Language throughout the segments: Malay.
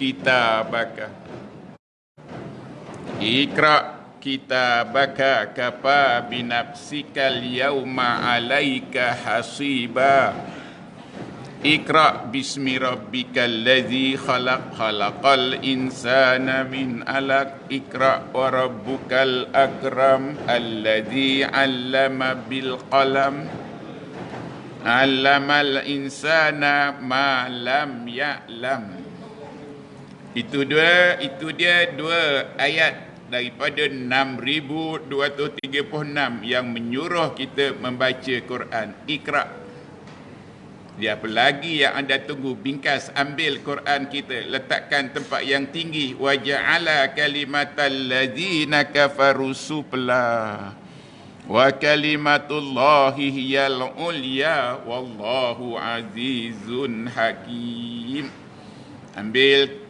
kitabaka. Iqra kitabaka kafa binafsikal yawma alaika hasiba. Iqra bismi rabbikal ladzi khalaq khalaqal insana min alaq. Iqra wa rabbukal akram alladzi 'allama bil qalam 'allamal insana ma lam ya'lam. Itu dia dua ayat daripada 6236 yang menyuruh kita membaca Quran. Iqra. Dia apa lagi yang anda tunggu? Bingkas, ambil Quran kita, letakkan tempat yang tinggi. Wa ja'ala kalimatal ladzina kafaru sufla wa kalimatullahi hiyal ulya wallahu azizun hakim. Ambil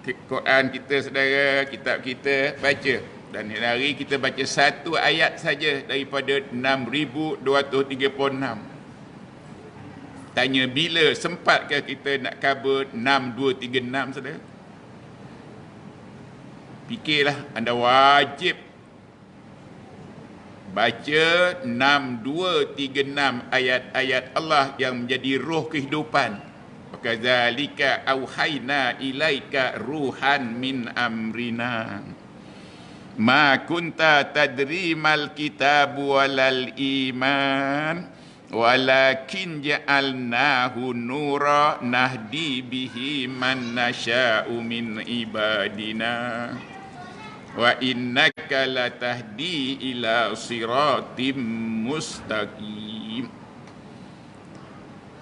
Quran kita, saudara, kitab kita, baca. Dan hari kita baca satu ayat saja daripada 6236. Tanya bila sempatkah kita nak cover 6236, saudara? Fikirlah, anda wajib baca 6236 ayat-ayat Allah yang menjadi roh kehidupan. Wakadzalika auhayna ilaika ruhan min amrina. Ma kunta tadri mal kitabu walal iman walakin ja'alnahu nura nahdi bihi man nasha'u min ibadina wa innaka latahdi ila siratim mustaqim.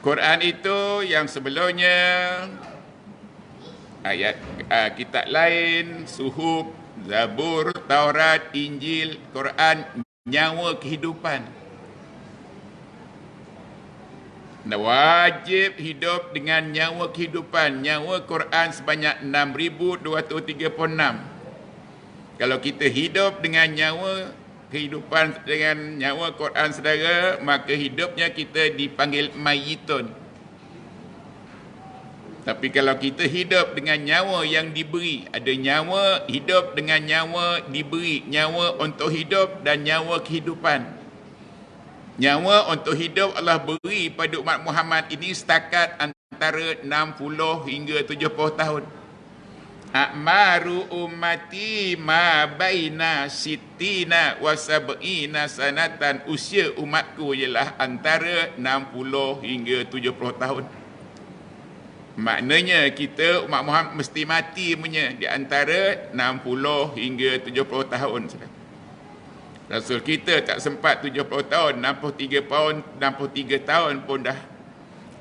Quran itu yang sebelumnya ayat kitab lain, Suhuf, Zabur, Taurat, Injil, Quran, nyawa kehidupan. Anda wajib hidup dengan nyawa kehidupan. Nyawa Quran sebanyak 6236. Kalau kita hidup dengan nyawa kehidupan, dengan nyawa Quran, saudara, maka hidupnya kita dipanggil mayitun. Tapi kalau kita hidup dengan nyawa yang diberi, ada nyawa, hidup dengan nyawa diberi, nyawa untuk hidup dan nyawa kehidupan. Nyawa untuk hidup Allah beri pada umat Muhammad ini setakat antara 60 hingga 70 tahun. A'maru ummati ma baina sittina wa sab'ina sanatan. Usia umatku ialah antara 60 hingga 70 tahun. Maknanya kita umat Muhammad mesti mati punya di antara 60 hingga 70 tahun. Rasul kita tak sempat 70 tahun, 63 tahun pun dah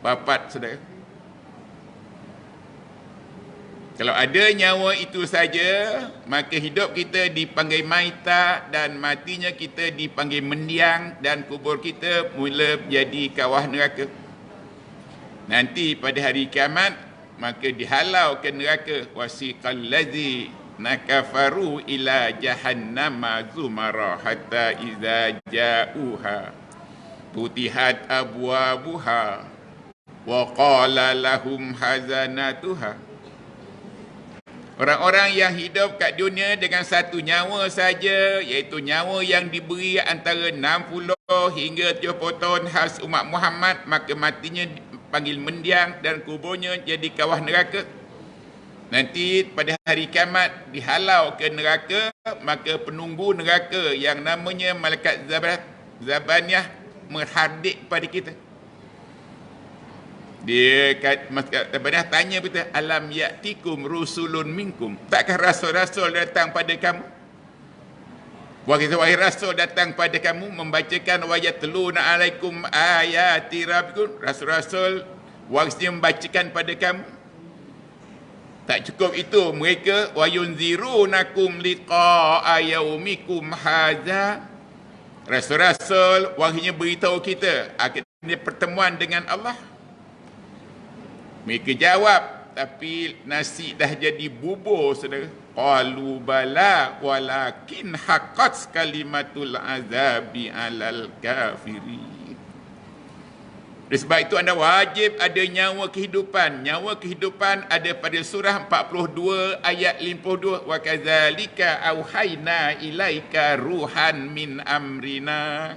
wafat, saudara. Kalau ada nyawa itu saja, maka hidup kita dipanggil maita dan matinya kita dipanggil mendiang dan kubur kita mula menjadi kawah neraka. Nanti pada hari kiamat, maka dihalau ke neraka. Wasiqal ladzi nakafaru ila jahannama zumara hatta iza ja'uha futihat abwabuha wa qala lahum hazanatuha. Orang-orang yang hidup kat dunia dengan satu nyawa saja, iaitu nyawa yang diberi antara 60 hingga 70 tahun khas umat Muhammad, maka matinya dipanggil mendiang dan kuburnya jadi kawah neraka. Nanti pada hari kiamat dihalau ke neraka, maka penunggu neraka yang namanya malaikat Zabaniah menghardik pada kita. Dia malaikat Zabaniah tanya kita, alam ya'tikum rusulun minkum. Takkah rasul-rasul datang pada kamu? Wahai rasul datang pada kamu membacakan wa yatluna alaikum ayati rabbikum. Rasul-rasul warisnya membacakan pada kamu. Tak cukup itu, mereka wa yunzirunakum liqa'a yaumikum hadza. Rasul-rasul wahyunya beritahu kita akan ada pertemuan dengan Allah. Mereka jawab, tapi nasi dah jadi bubur, saudara. Qalu bala walakin haqqat kalimatul azabi alal kafirin. Oleh sebab itu anda wajib ada nyawa kehidupan. Nyawa kehidupan ada pada surah 42 ayat 52. Wa kadzalika auhayna ilaika ruhan min amrina.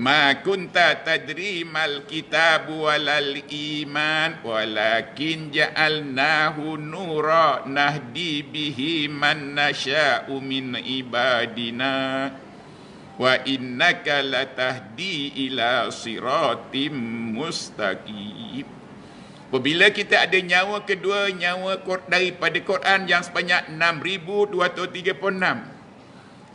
Ma kunta tadri mal kitab walal iman walakin ja'alnahu nura nahdi bihi man nasha'u min ibadina. Wa innaka latahdi ila siratim mustaqim. Apabila kita ada nyawa kedua, nyawa daripada Quran yang sebanyak 6,236.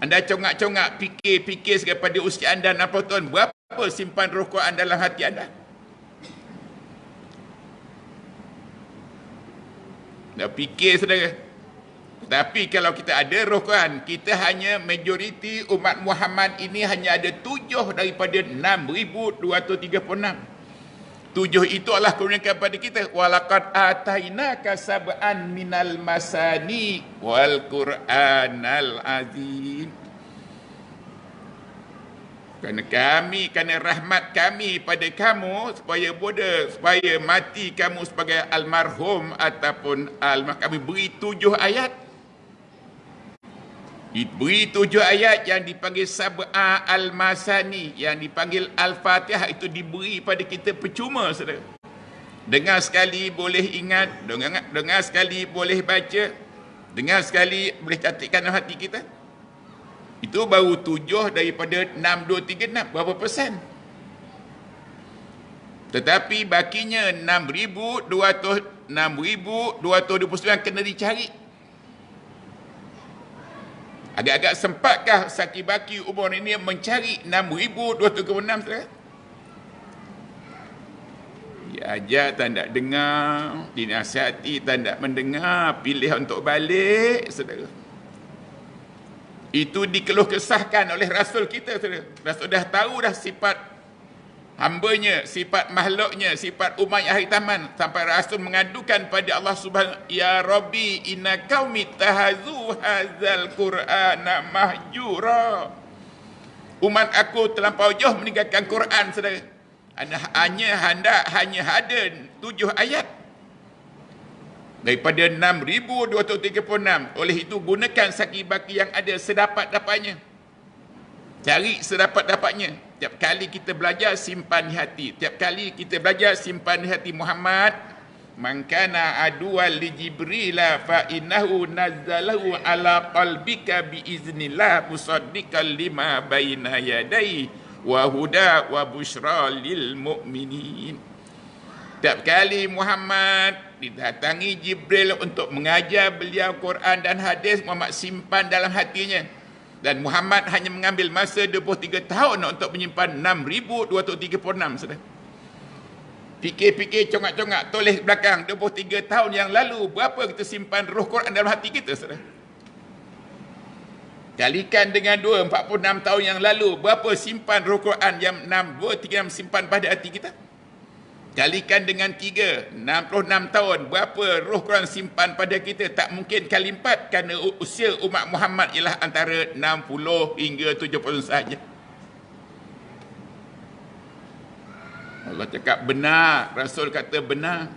Anda congak-congak fikir pada usia anda 60 tahun, berapa simpan roh Quran dalam hati anda? Dah fikir saudara. Tapi kalau kita ada roh Quran, kita hanya majoriti umat Muhammad ini hanya ada 7 daripada 6,236. 7 itu Allah kurniakan kepada kita. Walaqad atainaka sab'an minal masani wal Qur'anal azim. Kerana rahmat kami pada kamu supaya mati kamu sebagai almarhum ataupun kami beri 7 ayat. Diberi 7 ayat yang dipanggil Sab'a al-Masani, yang dipanggil Al-Fatihah, itu diberi pada kita percuma, saudara. Dengar sekali boleh ingat, dengar sekali boleh baca, dengar sekali boleh catatkan dalam hati kita. Itu baru 7 daripada 6,236, berapa persen? Tetapi bakinya 6,229 kena dicari. Agak-agak sempatkah saki-baki umur ini mencari 6,236, saudara? Diajar tak nak dengar, dinasihati tak nak mendengar, pilih untuk balik, saudara. Itu dikeluh kesahkan oleh Rasul kita, saudara. Rasul dah tahu dah sifat hambanya, sifat makhluknya, sifat umat akhir zaman, sampai Rasul mengadukan pada Allah Subhanahu, ya Rabbi inna qaumi tahazu hadzal Qur'ana mahjura. Umat aku terlampau jauh meninggalkan Quran, saudara. Hanya ada 7 ayat daripada 6,236. Oleh itu gunakan saki-baki yang ada sedapat-dapatnya. Cari sedapat-dapatnya. Tiap kali kita belajar, simpan di hati. Tiap kali kita belajar, simpan di hati. Muhammad, man kana aduwal li Jibril fa innahu nazzalahu ala qalbika bi iznillah musaddiqan lima baina yadayhi wa huda wa busyra lil mu'minin. Tiap kali Muhammad didatangi Jibril untuk mengajar beliau Quran dan hadis, Muhammad simpan dalam hatinya. Dan Muhammad hanya mengambil masa 23 tahun untuk menyimpan 6,236, saudara. Fikir-fikir, congak-congak, tulis belakang 23 tahun yang lalu, berapa kita simpan roh Quran dalam hati kita, saudara? Kalikan dengan 2, 46 tahun yang lalu, berapa simpan roh Quran yang 6,236 simpan pada hati kita? Kalikan dengan 3, 66 tahun, berapa roh Quran simpan pada kita? Tak mungkin kali 4, kerana usia umat Muhammad ialah antara 60 hingga 70 sahaja. Allah cakap benar, Rasul kata benar.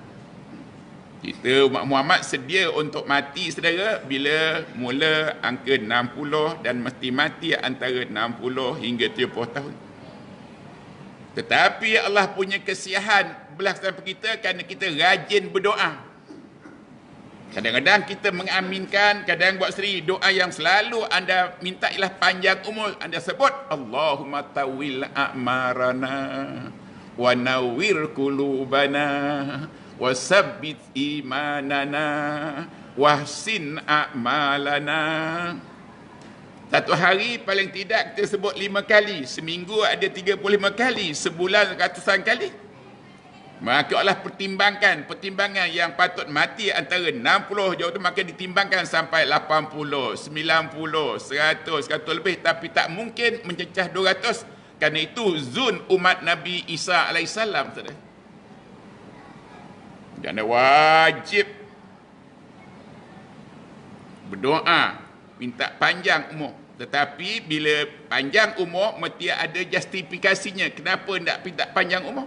Kita umat Muhammad sedia untuk mati, saudara, bila mula angka 60 dan mesti mati antara 60 hingga 70 tahun. Tetapi Allah punya kesiahan belah sampai kita kerana kita rajin berdoa. Kadang-kadang kita mengaminkan, kadang buat sendiri. Doa yang selalu anda minta ialah panjang umur. Anda sebut, Allahumma tawil a'marana wa nawwir qulubana wa sabbit imanana wahsin a'malana. Satu hari paling tidak kita sebut 5 kali. Seminggu ada 35 kali. Sebulan ratusan kali. Maka Allah pertimbangan yang patut mati antara 60 jauh tu, maka ditimbangkan sampai 80, 90, 100 lebih. Tapi tak mungkin mencecah 200. Kerana itu zun umat Nabi Isa AS. Dan wajib berdoa, minta panjang umur. Tetapi bila panjang umur, mesti ada justifikasinya. Kenapa tak panjang umur?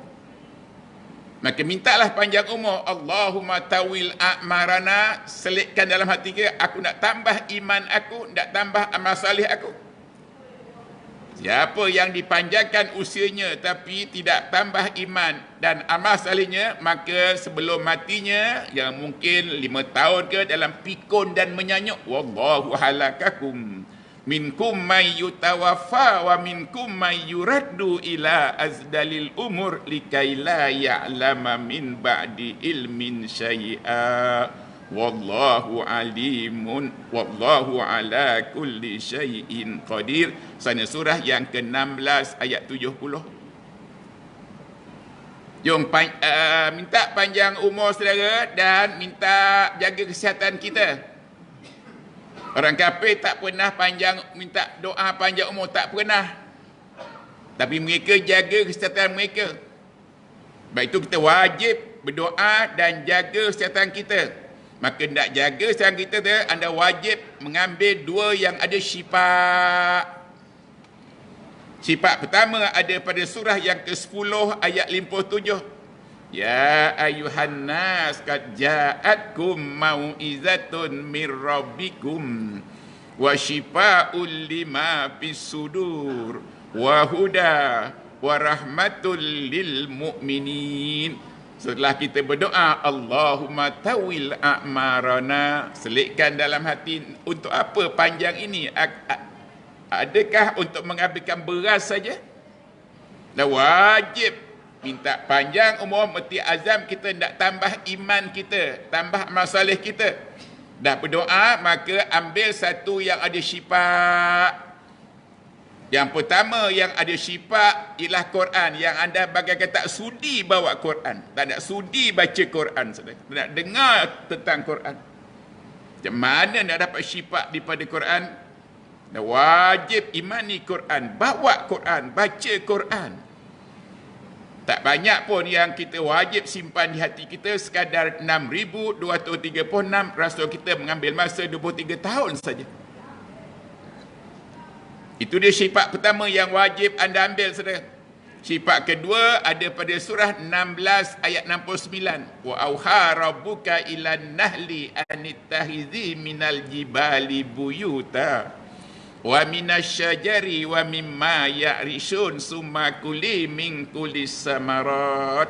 Maka mintalah panjang umur. Allahumma tawil a'marana, selitkan dalam hati kita, aku nak tambah iman aku, nak tambah amal salih aku. Siapa yang dipanjangkan usianya tapi tidak tambah iman dan amal salihnya, maka sebelum matinya, yang mungkin 5 tahun ke, dalam pikun dan menyanyuk, wallahu halakakum minkum may yutawaffa wa minkum may yuraddu ila azdalil umur likai la ya'lama min ba'di ilmin syai'a wallahu alimun wallahu ala kulli syai'in qadir. Sana surah yang ke-16 ayat 70. Jom minta panjang umur saudara dan minta jaga kesihatan kita. Orang kafir tak pernah minta doa panjang umur, tak pernah. Tapi mereka jaga kesihatan mereka. Baik itu kita wajib berdoa dan jaga kesihatan kita. Maka nak jaga kesihatan kita tu, anda wajib mengambil 2 yang ada syifa. Syifa pertama ada pada surah yang ke-10 ayat 57. Ya ayuhan nas qad ja'atkum mau'izatun mir rabbikum wa shifaa'un lima fis sudur wa huda wa rahmatul lil mu'minin. Setelah kita berdoa, Allahumma tawil a'marana, selitkan dalam hati, untuk apa panjang ini? Adakah untuk menghabiskan beras saja? Dah wajib minta panjang umur, mesti azam kita nak tambah iman kita, tambah amal salih kita. Dah berdoa, maka ambil satu yang ada syifa. Yang pertama yang ada syifa ialah Quran. Yang anda bagaikan tak sudi bawa Quran, tak nak sudi baca Quran, tak nak dengar tentang Quran. Macam mana nak dapat syifa daripada Quran? Dah wajib imani Quran, bawa Quran, baca Quran. Tak banyak pun yang kita wajib simpan di hati kita, sekadar 6,236. Rasul kita mengambil masa 23 tahun saja. Itu dia sifat pertama yang wajib anda ambil, saudara. Sifat kedua ada pada surah 16 ayat 69. Wa auha rabbuka ilan nahli anittahizi minal jibali buyuta wa minasyajari wa mimma ya'rishun summa kuli min kulis samarat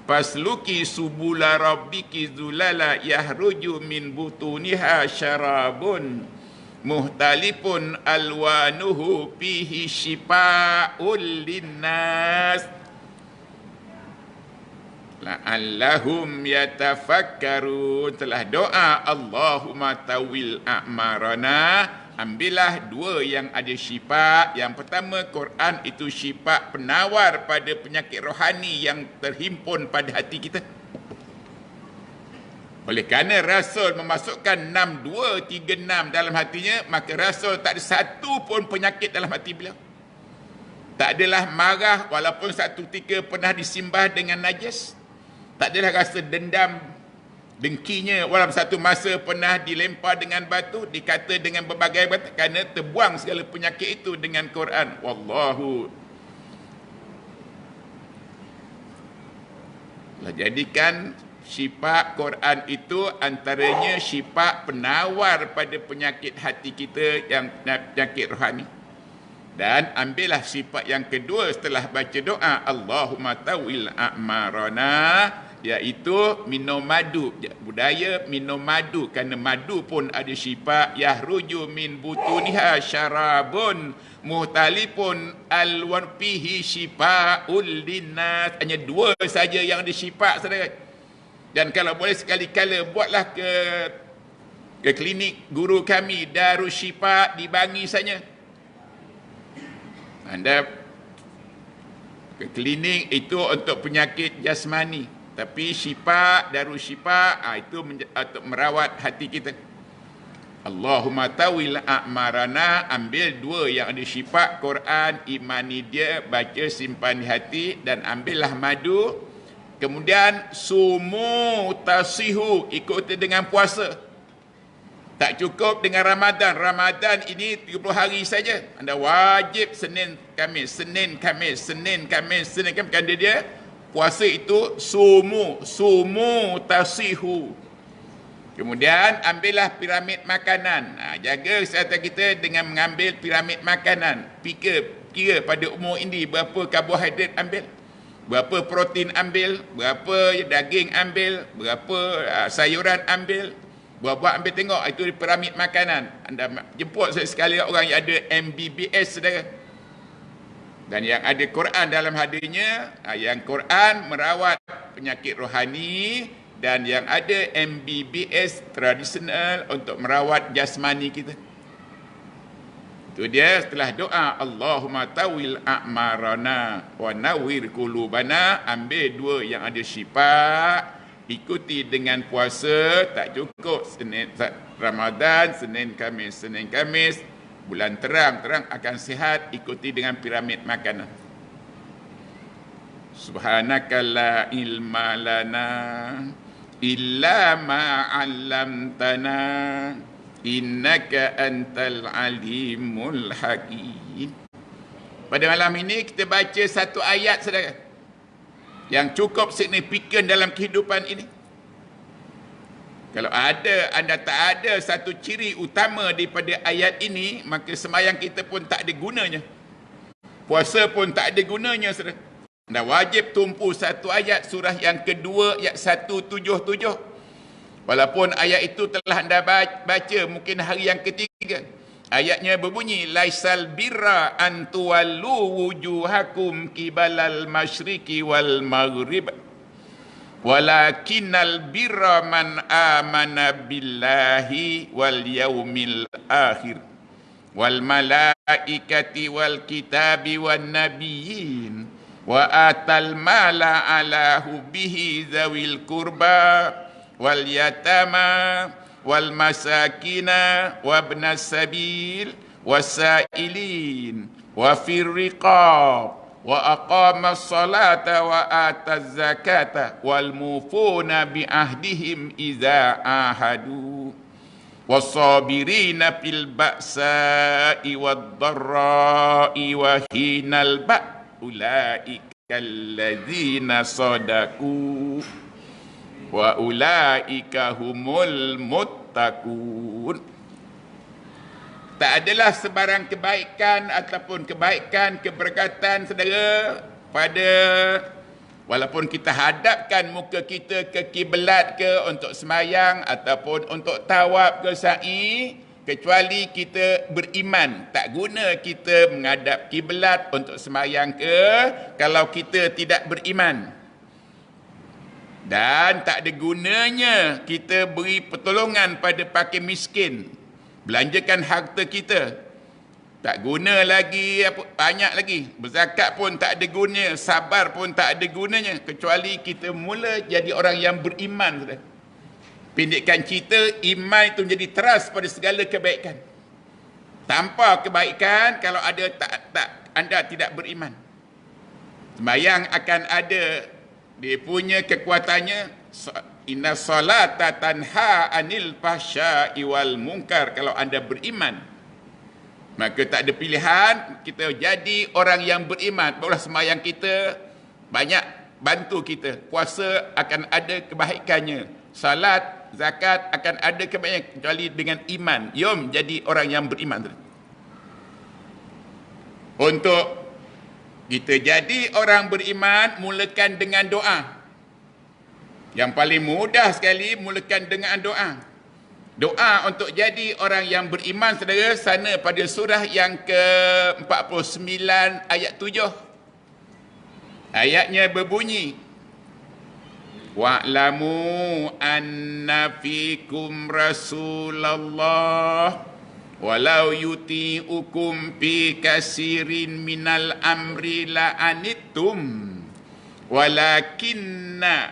fasluki subula rabbiki zulala yahruju min butuniha syarabun muhtalifun alwanuhu fihi shifa'ul linnas la'allahum yatafakkarun. Telah doa Allahumma tawil a'marana, ambillah 2 yang ada syifa. Yang pertama, Quran itu syifa, penawar pada penyakit rohani yang terhimpun pada hati kita. Oleh kerana Rasul memasukkan 6236 dalam hatinya, maka Rasul tak ada satu pun penyakit dalam hati beliau. Tak adalah marah walaupun satu ketika pernah disimbah dengan najis. Tak adalah rasa dendam, dengkinya walaupun satu masa pernah dilempar dengan batu, dikata dengan berbagai batu, kerana terbuang segala penyakit itu dengan Quran. Wallahu. Jadikan syifa Quran itu antaranya syifa penawar pada penyakit hati kita, yang penyakit rohani. Dan ambillah sifat yang kedua setelah baca doa Allahumma tawil a'marana, iaitu minum madu. Budaya minum madu, kerana madu pun ada sifat yahruju min butuniha syarabun muhtalifun alwan fihi syifa'ul linnas. Hanya 2 saja yang ada sifat, saudara. Dan kalau boleh sekali-kala buatlah ke klinik guru kami Darus Syifa di Bangi saja. Anda ke klinik itu untuk penyakit jasmani, tapi Syifa, Darus Syifa itu untuk merawat hati kita. Allahumma tawil a'marana, ambil 2 yang ada syifa Quran, imani dia, baca, simpan di hati, dan ambillah madu. Kemudian sumu tasihu, ikuti dengan puasa. Tak cukup dengan Ramadan. Ramadan ini 30 hari saja. Anda wajib Senin Khamis, Senin Khamis, Senin Khamis, Senin Khamis. Kerana dia puasa itu sumu tasihu. Kemudian ambillah piramid makanan. Jaga kesihatan kita dengan mengambil piramid makanan. Kira pada umur ini berapa karbohidrat ambil, berapa protein ambil, berapa daging ambil, berapa sayuran ambil, buah-buah ambil, tengok itu di piramid makanan. Anda jemput sekali orang yang ada MBBS, saudara. Dan yang ada Quran dalam hadinya, yang Quran merawat penyakit rohani, dan yang ada MBBS tradisional untuk merawat jasmani kita. Itu dia setelah doa Allahumma tawil a'marana wa nawwir qulubana, ambil dua yang ada syifa, ikuti dengan puasa, tak cukup Senin Ramadan, Senin Khamis, bulan terang akan sihat, ikuti dengan piramid makanan. Subhanaka la ilma lana illa ma 'allamtana innaka antal alimul hakim. Pada malam ini kita baca satu ayat, saudara, yang cukup signifikan dalam kehidupan ini. Kalau anda tak ada satu ciri utama daripada ayat ini, maka sembahyang kita pun tak ada gunanya. Puasa pun tak ada gunanya, saudara. Anda wajib tumpu satu ayat surah yang kedua, ayat 177. Walaupun ayat itu telah anda baca mungkin hari yang ketiga. Ayatnya berbunyi, laisal birra an tuwallu wujuhakum kibalal masyriqi wal maghrib walakinnal birra man amana billahi wal yaumil akhir wal malaikati wal kitabi wan nabiyyin wa atal mala ala hubbihi zawil qurba wal yatama wal masakina wa ibnas sabil wasailin wa fir riqab wa aqamas salata wa ataz zakata wal mufuna bi ahdihim idza ahadu wasabirina fil ba'sa'i wad dharra'i wa hinal ba' ulaika alladzina sadaku wa ulaika humul muttaqun. Tak adalah sebarang kebaikan ataupun keberkatan, saudara, pada walaupun kita hadapkan muka kita ke kiblat ke untuk semayang ataupun untuk tawaf ke sa'i, kecuali kita beriman. Tak guna kita menghadap kiblat untuk sembahyang ke kalau kita tidak beriman. Dan tak ada gunanya kita beri pertolongan pada fakir miskin, belanjakan harta kita. Tak guna lagi, banyak lagi. Berzakat pun tak ada gunanya, sabar pun tak ada gunanya, kecuali kita mula jadi orang yang beriman, saudara. Pendekkan cerita, iman itu menjadi teras pada segala kebaikan. Tanpa kebaikan, kalau ada anda tidak beriman, sembahyang akan ada dia punya kekuatannya. Inna salata tanha anil fahsya'i wal munkar. Kalau anda beriman, maka tak ada pilihan, kita jadi orang yang beriman. Barulah sembahyang kita banyak bantu kita. Puasa akan ada kebaikannya, salat, zakat akan ada kebaikan, kecuali dengan iman. Yom jadi orang yang beriman. Untuk kita jadi orang beriman, mulakan dengan doa. Yang paling mudah sekali, mulakan dengan doa. Doa untuk jadi orang yang beriman, saudara, sana pada surah yang ke-49 ayat 7. Ayatnya berbunyi, wa'lamu anna fikum Rasulullah walau yuti'ukum fi kasirin minal amri la'anittum walakinna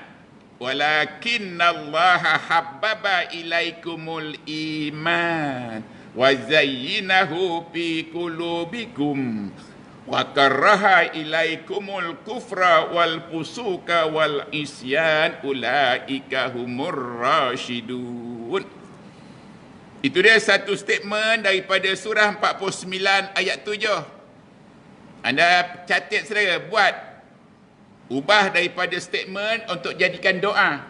Allaha habbaba ilaikumul iman wa zayyinahu fi qulubikum wa karaha ilaikumul kufra wal fusuka wal isyan ulaika humur rasyidun. Itu dia satu statement daripada surah 49 ayat 7. Anda catat, saudara, buat Ubah daripada statement untuk jadikan doa.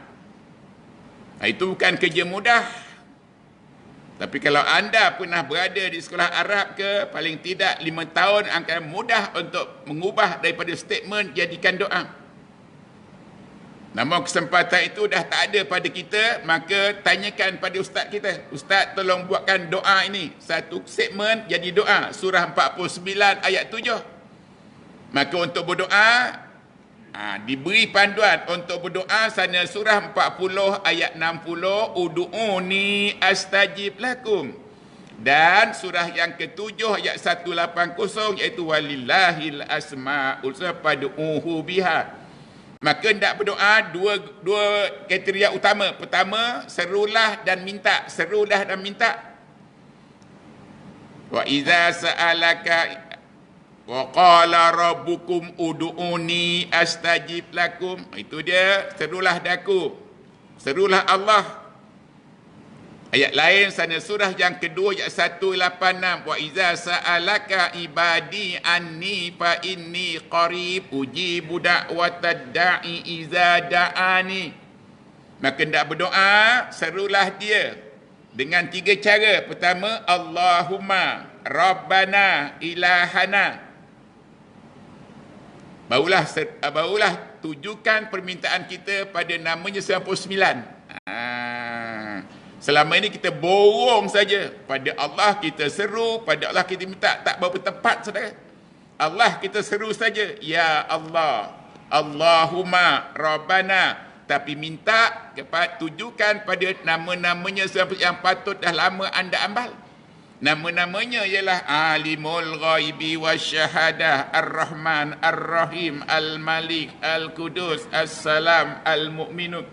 Itu bukan kerja mudah. Tapi kalau anda pernah berada di sekolah Arab ke, paling tidak 5 tahun akan mudah untuk mengubah daripada statement jadikan doa. Namun kesempatan itu dah tak ada pada kita, maka tanyakan pada ustaz kita. Ustaz, tolong buatkan doa ini. Satu statement jadi doa. Surah 49 ayat 7. Maka untuk berdoa, diberi panduan untuk berdoa sana surah 40 ayat 60, Udu'uni astajib lakum. Dan surah yang ke-7 ayat 180 iaitu walillahil asma'ul husna fad'uhu biha. Maka hendak berdoa dua kriteria utama. Pertama, serulah dan minta. Serulah dan minta. Wa idza sa'alaka wa qala rabbukum ud'uni astajib lakum. Itu dia, serulah daku. Serulah Allah. Ayat lain sana surah yang kedua ayat 186, wa iza sa'alaka ibadi anni fa inni qarib ujibu da'watad da'i iza da'ani. Maka hendak berdoa, serulah dia dengan 3 cara. Pertama, Allahumma Rabbana ilahana. Barulah tujukan permintaan kita pada namanya 99. Selama ini kita borong saja. Pada Allah kita seru, pada Allah kita minta. Tak berapa tepat, saudara. Allah kita seru saja. Ya Allah, Allahumma Rabbana. Tapi minta, tujukan pada nama-namanya yang patut dah lama anda ambal. Nama-namanya ialah Alimul Ghaibi Wasyahadah, Ar-Rahman, Ar-Rahim, Al-Malik, Al-Qudus, As-Salam, Al-Mu'minu,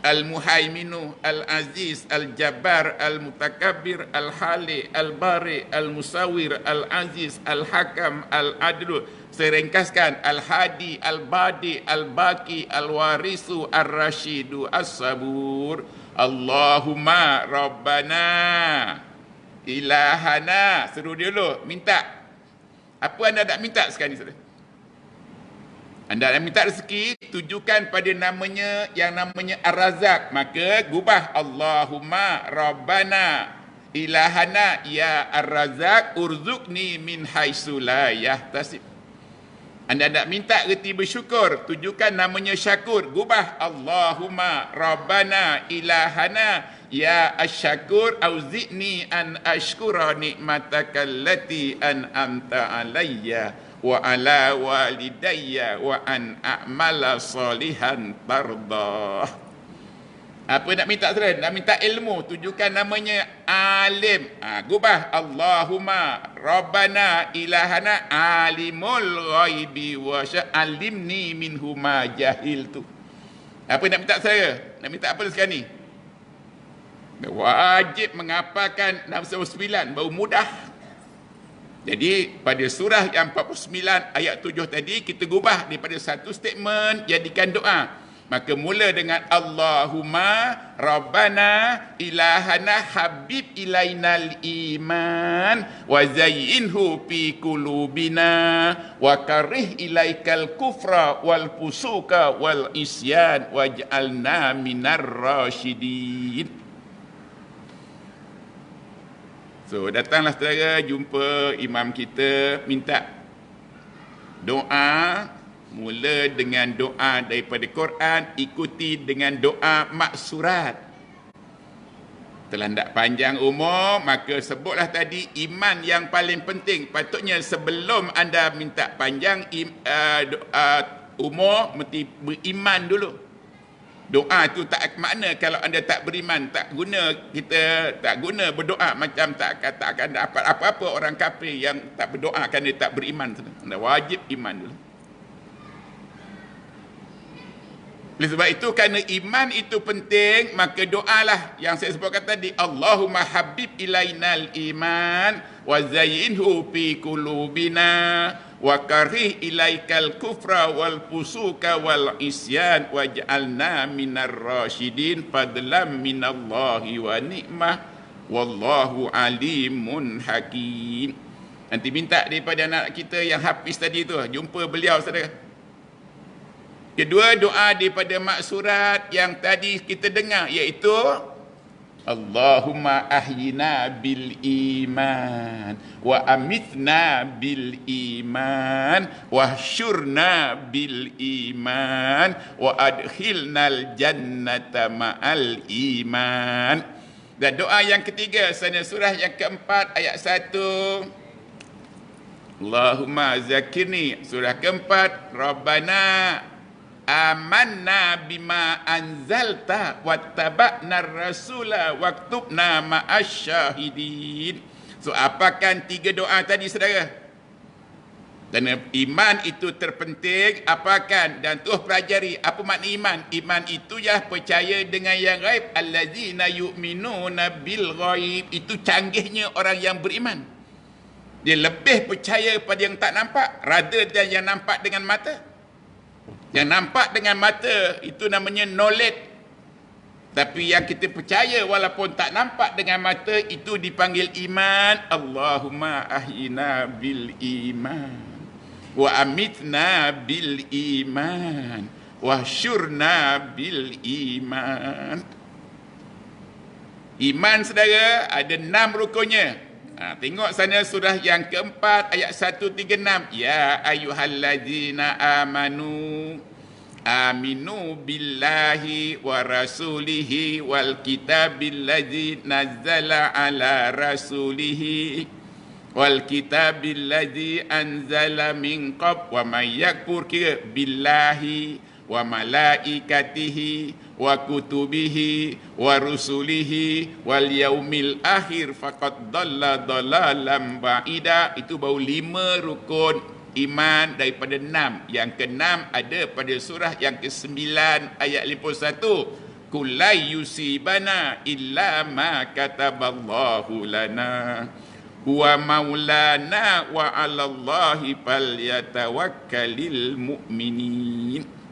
Al-Muhaiminu, Al-Aziz, Al-Jabbar, Al-Mutakabbir, Al-Hali, Al-Bari, Al-Musawir, Al-Aziz, Al-Hakam, Al-Adlu. Saya ringkaskan, Al-Hadi, Al-Badi, Al-Baki, Al-Warisu, Ar-Rashidu, As-Sabur. Allahumma Rabbana ilahana. Seru dia dulu, minta. Apa anda nak minta sekarang ni, saudara? Anda nak minta rezeki, tujukan pada namanya yang namanya Ar-Razak. Maka gubah Allahumma Rabbana ilahana ya Ar-Razak urzuqni min haitsu la yahtasib. Anda nak minta reti bersyukur, tujukan namanya Syakur. Gubah Allahumma Rabbana ilahana ya Asy-Syakur auzi'ni an ashkura nikmataka allati an'amta alayya wa ala walidayya wa an a'mala salihan tardah. Apa nak minta, saudara? Nak minta ilmu, tujukan namanya alim. Gubah Allahumma Rabbana ilahana alimul ghaibi wa alimni minhu ma jahiltu. Apa nak minta, saudara? Nak minta apa sekarang ni? Wajib menghafalkan 99 baru mudah. Jadi pada surah yang 49 ayat 7 tadi kita gubah daripada satu statement jadikan doa. Maka mula dengan Allahumma Rabbana ilahana habib ilainal iman wa zayyinhu fi qulubina wa karih ilaikal kufra wal fusuka wal isyan waj'alna minar rasyidin. So, datanglah saudara jumpa imam kita, minta doa, mula dengan doa daripada Quran, ikuti dengan doa maksurat. Telah tak panjang umur, maka sebutlah tadi iman yang paling penting. Patutnya sebelum anda minta panjang umur, mesti beriman dulu. Doa itu tak makna kalau anda tak beriman, tak guna kita, tak guna berdoa macam tak akan dapat apa-apa orang kafir yang tak berdoa kerana dia tak beriman. Anda wajib iman dulu. Oleh sebab itu, kerana iman itu penting, maka doalah yang saya sebutkan tadi. Allahumma habib ilainal iman wa zayyinhu fi qulubina wa karih ilaikal kufra wal fusuka wal isyan waj'alna minar rasyidin fadlam minallahi wa ni'mah wallahu alimun hakim. Nanti minta daripada anak kita yang hafiz tadi tu, jumpa beliau, saudara. Kedua, doa daripada maksurat yang tadi kita dengar, iaitu Allahumma ahyina bil iman wa amitna bil iman wa syurna bil iman wa adkhilnal jannata ma'al iman. Dan doa yang ketiga, sana surah yang keempat ayat 1. Allahumma zakirni, surah keempat, Rabbana amanna bima anzalta wattaba'na rasula waktubna ma'asyahidin. So apakan tiga doa tadi saudara? Kerana iman itu terpenting, apakan? Dan terus pelajari apa makna iman. Iman itu ya percaya dengan yang gaib. Allazina yu'minuna bil ghaib. Itu canggihnya orang yang beriman. Dia lebih percaya pada yang tak nampak rather than yang nampak dengan mata. Yang nampak dengan mata itu namanya knowledge. Tapi yang kita percaya walaupun tak nampak dengan mata itu dipanggil iman. Allahumma ahyina bil iman wa amitna bil iman wa syurna bil iman. Iman saudara ada 6 rukunnya. Tengok sana surah yang keempat ayat 136. Ya ayyuhallazina amanu aminu billahi wa rasulihi wal kitabil ladzi nazzala ala rasulihi wal kitabil ladzi anzala min qab wa may yakfur billahi wa malaikatihi wa kutubihi wa rusulihi wal yaumil akhir faqad dhalla dhalalan ba'ida. Itu baru 5 rukun iman daripada 6. Yang ke-6 ada pada surah yang ke-9 ayat 51. Kullai yusibana illa ma kataballahu lana huwa maulana wa 'alallahi falyatawakkalul mu'minin.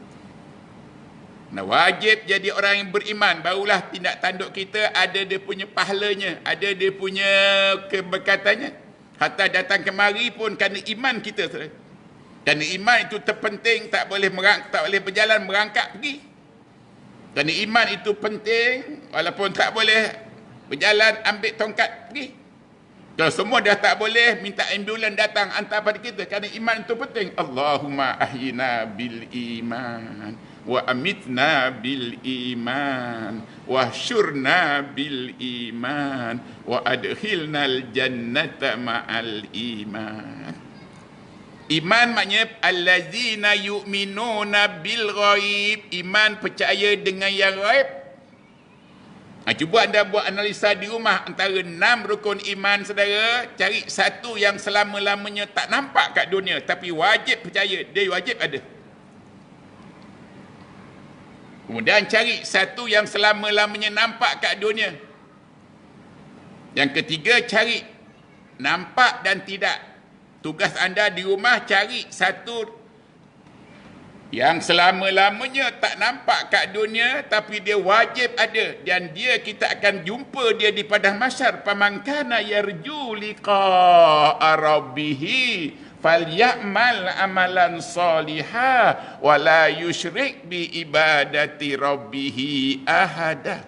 Nah, wajib jadi orang yang beriman, barulah tindak tanduk kita ada dia punya pahalanya, ada dia punya keberkatannya. Hatta datang kemari pun kerana iman kita. Kerana iman itu terpenting, tak boleh berjalan merangkak pergi. Kerana iman itu penting, walaupun tak boleh berjalan ambil tongkat pergi. Kalau semua dah tak boleh, minta ambulan datang hantar pada kita. Kerana iman itu penting. Allahumma ahyina bil iman wa amitna bil iman wa syurna bil iman wa adkhilnal jannata ma'al iman. Iman maknanya allazina yu'minuna bil ghaib. Iman percaya dengan yang gaib. Cuba anda buat analisa di rumah antara 6 rukun iman saudara, cari satu yang selama-lamanya tak nampak kat dunia tapi wajib percaya, dia wajib ada. Kemudian cari satu yang selama-lamanya nampak kat dunia. Yang ketiga cari nampak dan tidak. Tugas anda di rumah cari satu yang selama-lamanya tak nampak kat dunia tapi dia wajib ada dan dia kita akan jumpa dia di padang mahsyar. Faman kana yarju liqa'a rabbih falyamal amalan salihah wa la yusyrik bi ibadati rabbih ahada.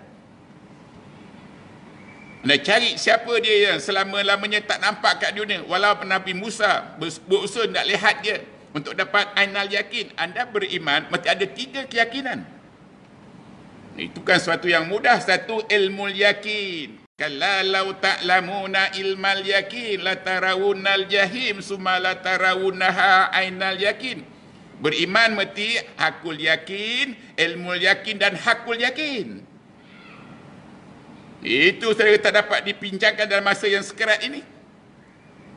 Anda cari siapa dia yang selama-lamanya tak nampak kat dunia. Walaupun Nabi Musa berusaha nak lihat dia untuk dapat ainal yakin. Anda beriman mesti ada 3 keyakinan. Itu kan suatu yang mudah. Satu, ilmu yakin. Kalla law ta'lamuna ilmal yakin latarawunnal jahim summa latarawunnaha ainal yakin. Beriman mesti hakul yakin, ilmu yakin dan hakul yakin. Itu saya tak dapat dibincangkan dalam masa yang sekerat ini.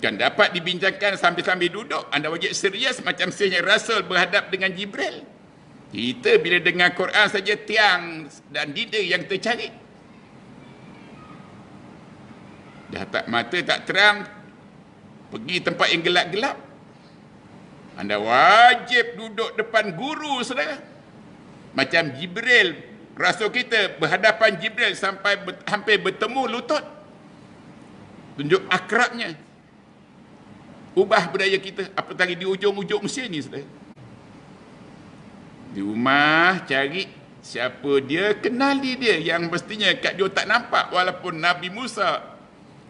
Kan dapat dibincangkan sambil-sambil duduk. Anda wajib serius macam Sayyidina Rasul berhadap dengan Jibril. Kita bila dengar Quran saja tiang dan dinding yang tercari. Dah tak mata tak terang, pergi tempat yang gelap-gelap. Anda wajib duduk depan guru saudara. Macam Jibril, Rasul kita berhadapan Jibril sampai hampir bertemu lutut. Tunjuk akrabnya. Ubah budaya kita, apatah di ujung-ujung Mesir ni saudara. Di rumah cari siapa dia, kenali dia yang mestinya kat dia tak nampak, walaupun Nabi Musa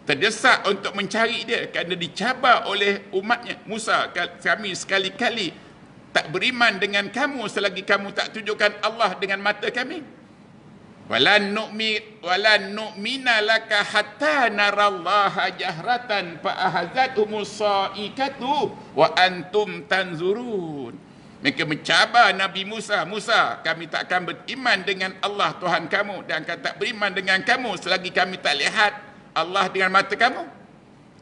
terdesak untuk mencari dia kerana dicabar oleh umatnya. Musa, kami sekali-kali tak beriman dengan kamu selagi kamu tak tunjukkan Allah dengan mata kami. Walan nu'mina laka hatta narallaha jahratan fa ahazatuhumus sa'iqatu wa antum tanzurun. Mereka mencabar Nabi Musa, Musa, kami tak akan beriman dengan Allah Tuhan kamu dan akan tak beriman dengan kamu selagi kami tak lihat Allah dengan mata kamu.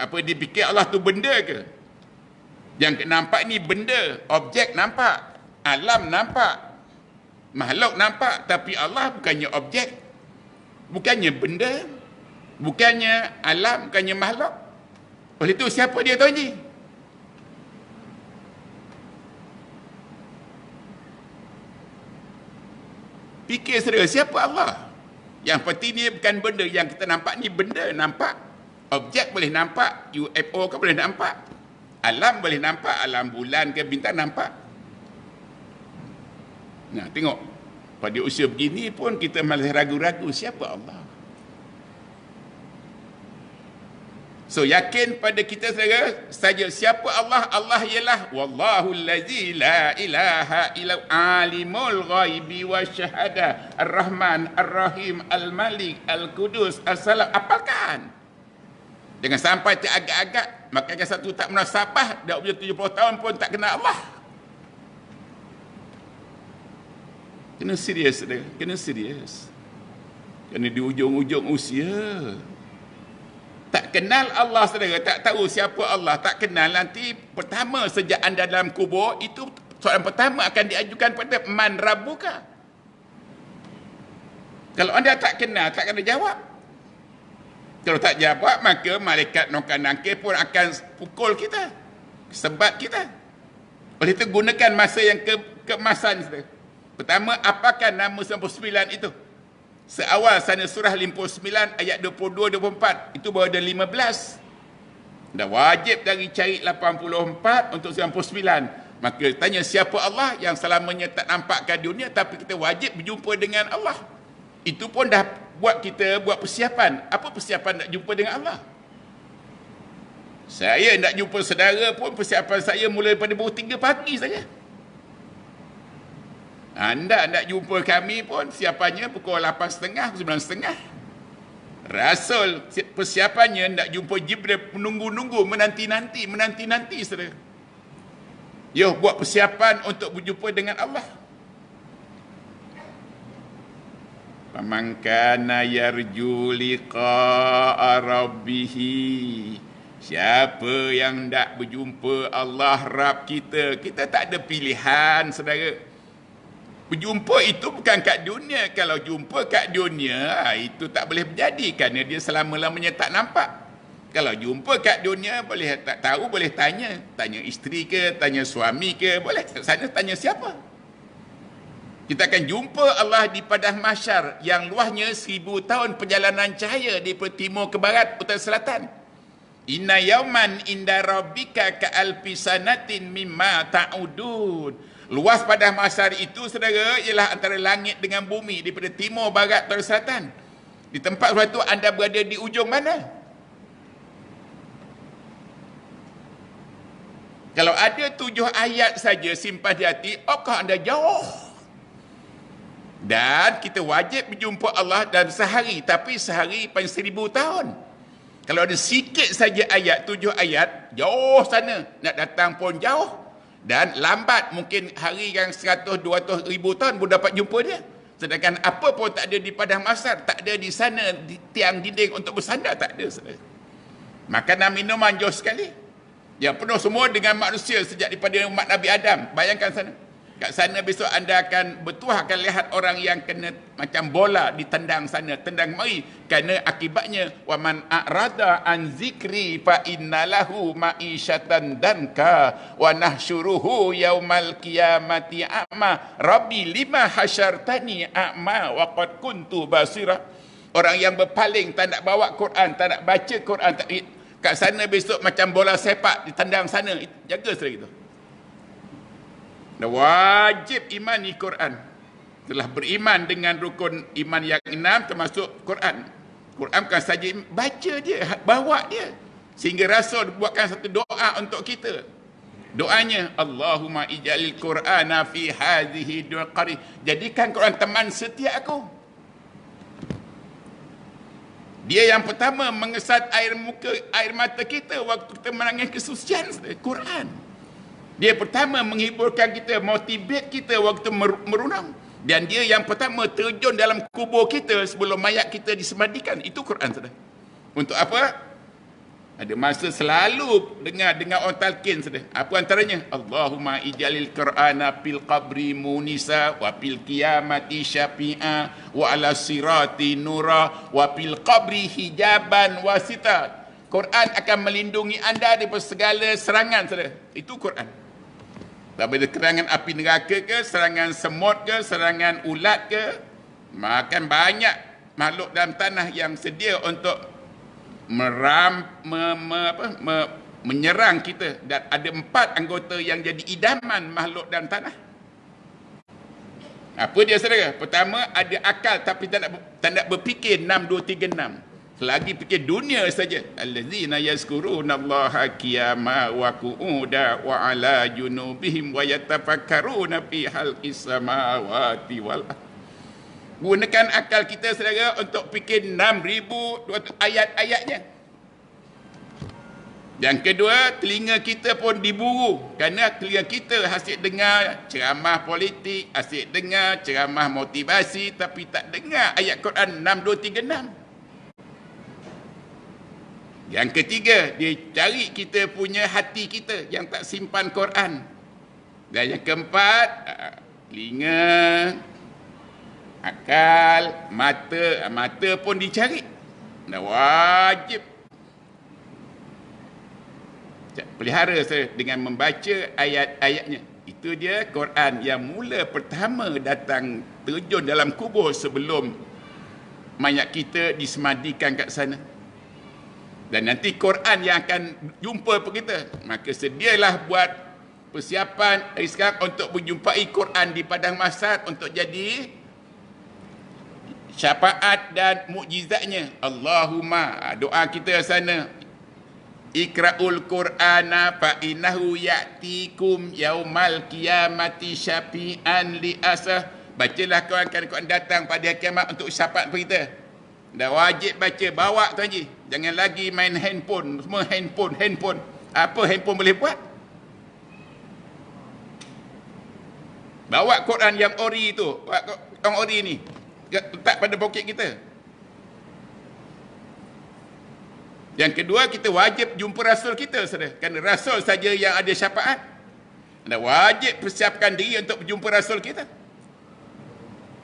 Apa dipikir Allah tu benda ke? Yang nampak ni benda, objek nampak, alam nampak, makhluk nampak, tapi Allah bukannya objek, bukannya benda, bukannya alam, bukannya makhluk. Oleh itu siapa dia tahu ni? Fikir saudara, siapa Allah? Yang penting ni bukan benda yang kita nampak, ni benda nampak. Objek boleh nampak, UFO ke boleh nampak. Alam boleh nampak, alam bulan ke bintang nampak. Nah, tengok. Pada usia begini pun kita malah ragu-ragu siapa Allah. So yakin pada kita saja siapa Allah? Allah ialah wallahu allazi la ilaha illa alimul ghaibi wasyahadah ar-rahman ar-rahim al-malik al-qudus as-salam. Apalkan. Jangan sampai teragak-agak, maka satu tak munasabah dah umur 70 tahun pun tak kenal Allah. Kena serius, kena serius. Kena di ujung-ujung usia. Tak kenal Allah, saudara, tak tahu siapa Allah, tak kenal, nanti pertama sejak anda dalam kubur, itu soalan pertama akan diajukan pada man rabbuka. Kalau anda tak kenal, tak kena jawab. Kalau tak jawab, maka malaikat nongkan nangkir pun akan pukul kita, sebat kita. Oleh itu gunakan masa yang keemasan, saudara. Pertama, apakah nama 99 itu? Seawal sana surah 59 ayat 22-24 itu baru ada 15. Dah wajib dari cari 84 untuk 99. Maka tanya siapa Allah yang selamanya tak nampak kat dunia, tapi kita wajib berjumpa dengan Allah. Itu pun dah buat kita buat persiapan. Apa persiapan nak jumpa dengan Allah? Saya nak jumpa saudara pun persiapan saya mula daripada pukul 3 pagi saja. Anda nak jumpa kami pun siapannya pukul 8.30, 9.30. Rasul persiapannya nak jumpa Jibril menunggu-nunggu, menanti-nanti, saudara. Yo, buat persiapan untuk berjumpa dengan Allah. Faman kana yarju liqa'a rabbih. Siapa yang nak berjumpa Allah Rabb kita, kita tak ada pilihan, saudara. Berjumpa itu bukan kat dunia. Kalau jumpa kat dunia, itu tak boleh berjadi kerana dia selama-lamanya tak nampak. Kalau jumpa kat dunia, boleh tak tahu, boleh tanya. Tanya isteri ke, tanya suami ke, boleh. Sana tanya siapa. Kita akan jumpa Allah di padang mahsyar yang luasnya 1000 tahun perjalanan cahaya daripada timur ke barat, utara selatan. Inna yauman inda rabbika ka alfi sanatin mimma ta'udun. Luas padang mahsyar itu, saudara, ialah antara langit dengan bumi, daripada timur, barat, utara, selatan. Di tempat suatu anda berada di ujung mana? Kalau ada 7 ayat saja simpan di hati, apakah anda jauh? Dan kita wajib berjumpa Allah dalam sehari, tapi sehari paling 1000 tahun. Kalau ada sikit saja ayat, 7 ayat, jauh sana, nak datang pun jauh. Dan lambat, mungkin hari yang 100-200 ribu tahun pun dapat jumpa dia. Sedangkan apa pun tak ada di padang mahsyar, tak ada di sana di tiang dinding untuk bersandar, tak ada. Makanan minuman jauh sekali. Yang penuh semua dengan manusia sejak daripada umat Nabi Adam. Bayangkan sana. Kat sana besok anda akan bertuah, akan lihat orang yang kena macam bola ditendang sana, tendang mari. Kerana akibatnya, waman a'rada an zikri fa innalahu ma'isyatan danka wa nahsyuruhu yaumal qiyamati a'ma rabbi lima hasyartani a'ma wa qad kuntu basira. Orang yang berpaling, tak nak bawa Quran, tak nak baca Quran, kat sana besok macam bola sepak ditendang sana. Jaga sekali itu. Dan wajib imani Quran. Telah beriman dengan rukun iman yang 6 termasuk Quran. Quran bukan saja baca dia, bawa dia. Sehingga Rasul buatkan satu doa untuk kita. Doanya, Allahumma ij'alil Qur'ana fi hadhihi qari. Jadikan Quran teman setia aku. Dia yang pertama mengesat air mata kita waktu kita menangis kesucian, Quran. Dia pertama menghiburkan kita, motivate kita waktu merunang. Dan dia yang pertama terjun dalam kubur kita sebelum mayat kita disemadikan. Itu Quran, saudara. Untuk apa? Ada masa selalu dengar orang talqin, saudara. Apa antaranya? Allahumma ij'alil Qur'ana fil qabri munisa wa fil qiyamati syafi'a wa ala sirati nura wa fil qabri hijaban wasita. Quran akan melindungi anda daripada segala serangan, saudara. Itu Quran. Daripada serangan api neraka ke, serangan semut ke, serangan ulat ke, makan banyak makhluk dalam tanah yang sedia untuk menyerang kita. Dan ada 4 anggota yang jadi idaman makhluk dalam tanah. Apa dia, saudara? Pertama, ada akal tapi tak nak berfikir 6, 2, 3, 6. Selagi fikir dunia saja. Allazina yazkurunallaha qiyaman wa qu'udan wa ala junubihim wa yatafakkaruna fi khalqis samawati wal ardh. Gunakan akal kita, saudara, untuk fikir 6,200 ayat-ayatnya. Yang kedua, telinga kita pun diburu. Kerana telinga kita asyik dengar ceramah politik, asyik dengar ceramah motivasi, tapi tak dengar ayat Quran 6, 2, 3, 6. Yang ketiga, dia cari kita punya hati kita yang tak simpan Quran. Dan yang keempat, telinga, akal, mata pun dicari. Dan wajib pelihara saya dengan membaca ayat-ayatnya. Itu dia Quran yang mula pertama datang terjun dalam kubur sebelum mayat kita disemadikan kat sana. Dan nanti Quran yang akan jumpa kita. Maka sedialah buat persiapan dari sekarang untuk menjumpai Quran di padang mahsyar untuk jadi syafaat dan mukjizatnya. Allahumma, doa kita sana. Iqra'ul Qur'ana fa innahu ya'tikum yaumal qiyamati syafi'an li asah. Bacalah Quran datang pada hari kiamat untuk syafaat kita. Dah wajib baca, bawa Tuan Haji. Jangan lagi main handphone, semua handphone. Apa handphone boleh buat? Bawa Quran yang ori tu, yang ori ni, letak pada poket kita. Yang kedua, kita wajib jumpa Rasul kita, saudara. Kerana Rasul saja yang ada syafaat. Dan wajib persiapkan diri untuk berjumpa Rasul kita.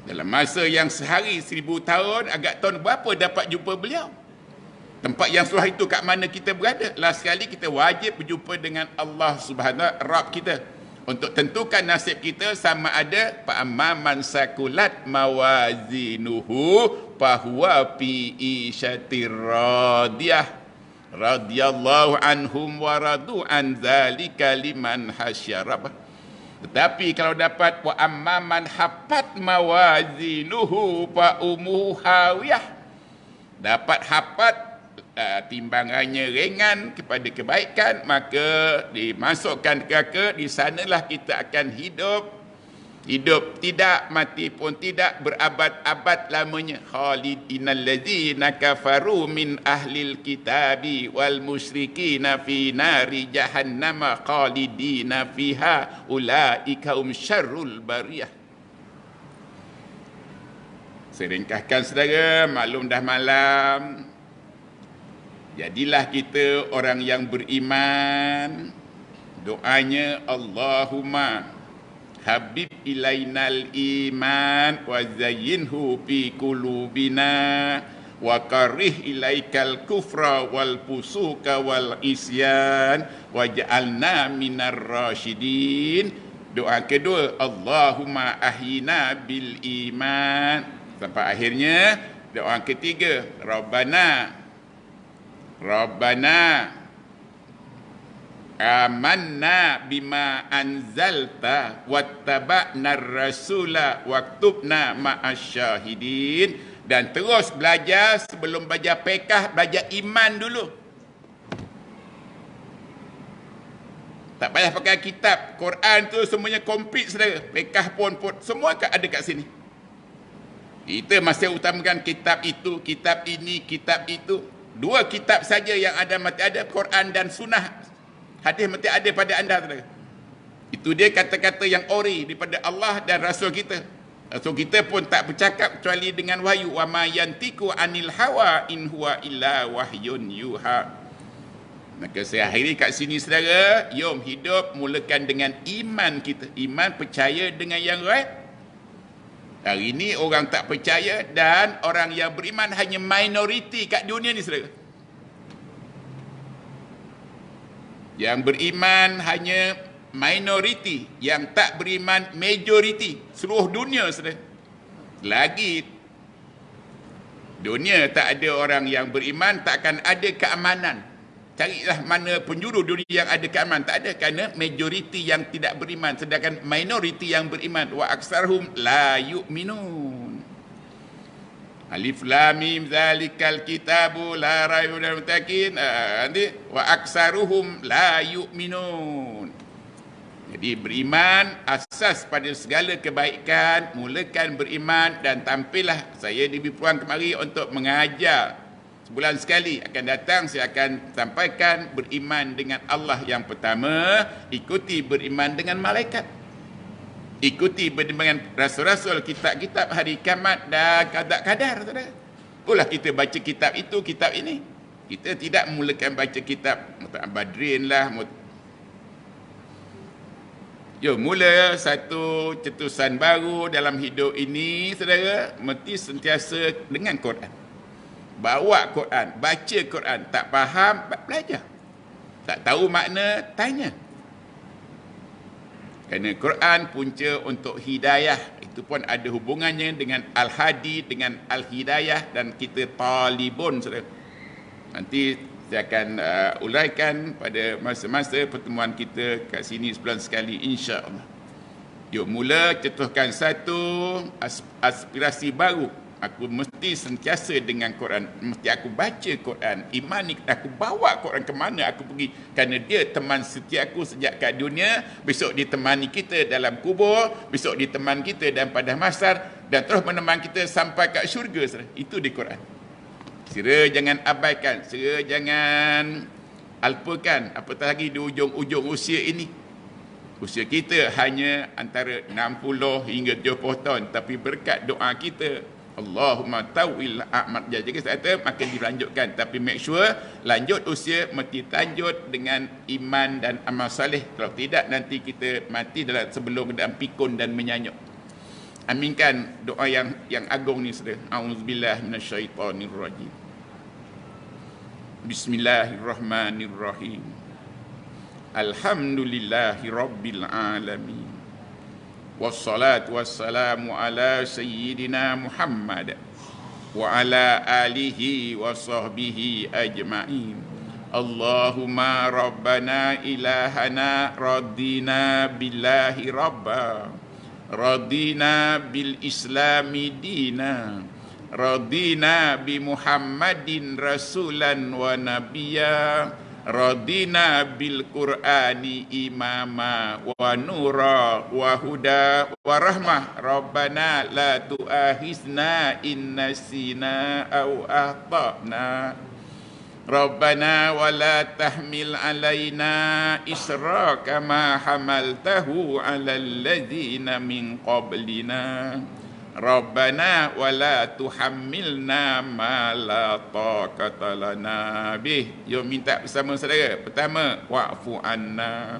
Dalam masa yang sehari 1000 tahun, agak tahun berapa dapat jumpa beliau? Tempat yang sudah itu kat mana kita berada? Last sekali kita wajib berjumpa dengan Allah Subhanahu Rabb kita. Untuk tentukan nasib kita sama ada fa'amma man sakulat mawazinuhu fahuwa fi isyatir radiyah radhiyallahu anhum wa radu an dzalika liman hasyarab. Tetapi kalau dapat wa amman hafat mawazinuhu fa umuhu hawiyah, dapat hafat timbangannya ringan kepada kebaikan, maka dimasukkan neraka. Di sanalah kita akan hidup tidak, mati pun tidak, berabad-abad lamanya. Khalidinal ladzina kafaru min ahlil kitabi wal musyrikina fi nari jahannama khalidina fiha ulaika syarrul bariyah. Seringkahkan, saudara, maklum dah malam. Jadilah kita orang yang beriman. Doanya, Allahumma habib ilainal iman wa zayyinhu fi qulubina wa karih ilaikal kufra wal fusuka wal isyan waj'alna minar rasyidin. Doa kedua, Allahumma ahyina bil iman. Sampai akhirnya doa ketiga, Rabbana amanna bima anzalta wattaba'na ar-rasula waktubna ma'asyahidin. Dan terus belajar, sebelum belajar fiqh, belajar iman dulu. Tak payah pakai kitab. Quran tu semuanya komplit saudara. Fiqh pun semua ada kat sini. Kita masih utamakan kitab itu, kitab ini, kitab itu. 2 kitab saja yang ada, mati ada, Quran dan sunnah. Hadis mati ada pada anda saudara. Itu dia kata-kata yang ori daripada Allah dan Rasul kita. Rasul kita pun tak bercakap kecuali dengan wahyu. Wa ma yantiqu anil hawa in huwa illa wahyun yuha. Maka saya akhiri kat sini saudara. Jom hidup mulakan dengan iman kita. Iman percaya dengan yang gaib. Hari ini orang tak percaya dan orang yang beriman hanya minoriti kat dunia ni saudara. Yang beriman hanya minoriti, yang tak beriman majoriti. Seluruh dunia saudara. Lagi dunia tak ada orang yang beriman, tak akan ada keamanan. Carilah mana penjuru dunia yang ada keamanan. Tak ada, kerana majoriti yang tidak beriman, sedangkan minoriti yang beriman. Wa aksarhum la yu'minun. Alif lam mim zalikal kitabu la raiba fihi muttaqin. Nanti wa aksaruhum la yu'minun. Jadi beriman asas pada segala kebaikan, mulakan beriman dan tampillah. Saya diberi peluang kemari untuk mengajar. Sebulan sekali akan datang saya akan sampaikan beriman dengan Allah yang pertama, ikuti beriman dengan malaikat. Ikuti beriman dengan rasul-rasul, kitab-kitab hari kiamat dan qada-qadar saudara. Pula kita baca kitab itu, kitab ini. Kita tidak mulakan baca kitab Badrin lah, mula satu cetusan baru dalam hidup ini, saudara, mesti sentiasa dengan Quran. Bawa Quran, baca Quran. Tak faham, belajar. Tak tahu makna, tanya. Kerana Quran punca untuk hidayah. Itu pun ada hubungannya dengan Al-Hadi, dengan Al-Hidayah, dan kita talibun, saudara. Nanti saya akan uraikan pada masa-masa pertemuan kita kat sini sebulan sekali, insya-Allah. Yuk mula cetuskan satu aspirasi baru. Aku mesti sentiasa dengan Quran. Mesti aku baca Quran. Iman ni aku bawa Quran ke mana aku pergi. Kerana dia teman setia aku sejak kat dunia. Besok dia temani kita dalam kubur. Besok dia teman kita dalam padang mahsyar. Dan terus menemani kita sampai kat syurga. Itu di Quran. Sira jangan abaikan, sira jangan alpakan, apatah lagi di ujung-ujung usia ini. Usia kita hanya antara 60 hingga 70 tahun, tapi berkat doa kita, Allahumma tawil a'mad jaga saya makin dilanjutkan, tapi make sure lanjut usia mesti lanjut dengan iman dan amal saleh. Kalau tidak nanti kita mati sebelum dalam pikun dan menyanyuk. Aminkan doa yang agung ni saudara. Auzubillahi minasyaitonirrajim. Bismillahirrahmanirrahim. Alhamdulillahi rabbil alamin. Wassalatu wassalamu ala sayyidina Muhammad wa ala alihi wa sahbihi ajma'in. Allahumma rabbana ilahana radina billahi rabba. Radina bil islami dina. Radina bi Muhammadin rasulan wa nabiyya. Radina bil Qur'ani imama wa nura wa huda wa rahmah. Rabbana la tu'akhizna in nasina aw akhtana. Rabbana wa la tahmil alaina isra kama hamaltahu ala alladhina min qablina. Rabbana wa la tuhammilna ma la taqata lana bih. Jom minta bersama saudara. Pertama, wa'fu anna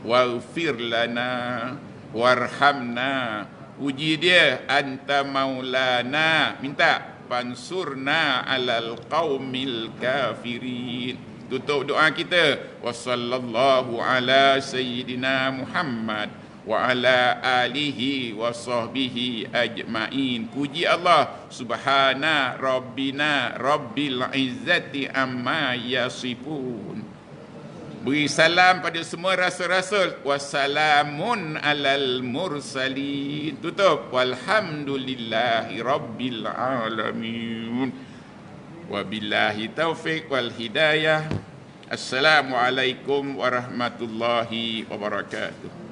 waghfir lana warhamna. Puji dia, anta maulana. Minta fansurna alal qaumil kafirin. Tutup doa kita. Wassallallahu ala sayyidina Muhammad wa ala alihi wa sahbihi ajma'in. Puji Allah. Subhana rabbina rabbil izzati amma yasifun. Beri salam pada semua rasul-rasul. Wassalamun alal mursalin. Tutup. Walhamdulillahi rabbil alamin. Wabillahi taufiq wal hidayah. Assalamualaikum warahmatullahi wabarakatuh.